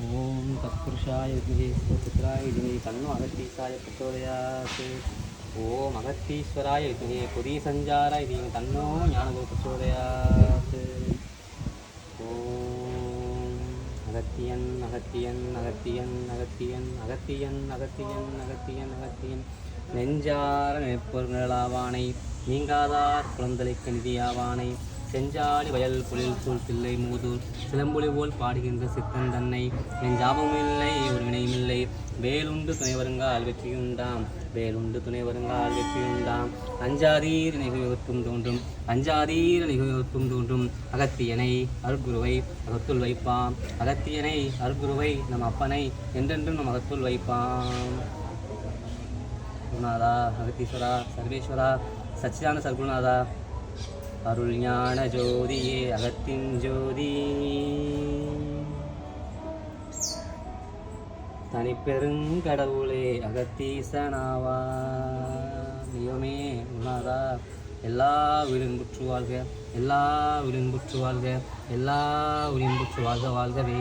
ஓம் தத்புருஷாய வித்மஹே சுபுத்ராய தீமஹி தன்னோ அகத்தீசாய பிரச்சோதயாத். ஓம் அகத்தீஸ்வராய வித்மஹே புரி சஞ்சாராய தீமஹி தன்னோ ஞானகுரு பிரச்சோதயாத். ஓம் அகத்தியன் அகத்தியன் அகத்தியன் அகத்தியன் அகத்தியன் அகத்தியன் அகத்தியன் அகத்தியன் நெஞ்சார நினைப்பொருளாவானை நீங்காதார் குழந்தலைக்கு நிதியாவானை செஞ்சாலி வயல் புலில் சூழ் தில்லை மூதூர் சிலம்பொலி போல் பாடுகின்ற சித்தன் தன்னை நெஞ்சாபமில்லை ஒரு வினையுமில்லை வேலுண்டு துணை வருங்கால் வெற்றியுண்டாம் வேலுண்டு துணை வருங்கால் வெற்றியுண்டாம் அஞ்சாதீர் நிகழ்த்தும் தோன்றும் அஞ்சாதீர் நிகழ்த்தும் தோன்றும் அகத்தியனை அருட்குருவை அகத்துள் வைப்பாம் அகத்தியனை அருட்குருவை நம் அப்பனை என்றென்றும் நம் அகத்துள் வைப்பாம். குருநாதா அகத்தீஸ்வரா சர்வேஸ்வரா சச்சிதான சர்க்குருநாதா அருள் ஞான ஜோதியே அகத்தின் ஜோதி தனிப்பெருங்கடவுளே அகத்தீசனாவா தெய்வமே குருநாதா எல்லா உயிரின் புற்று வாழ்க எல்லா உயிரின் புற்று வாழ்க எல்லா உயிரின் புற்று வாழ்க வாழ்கவே.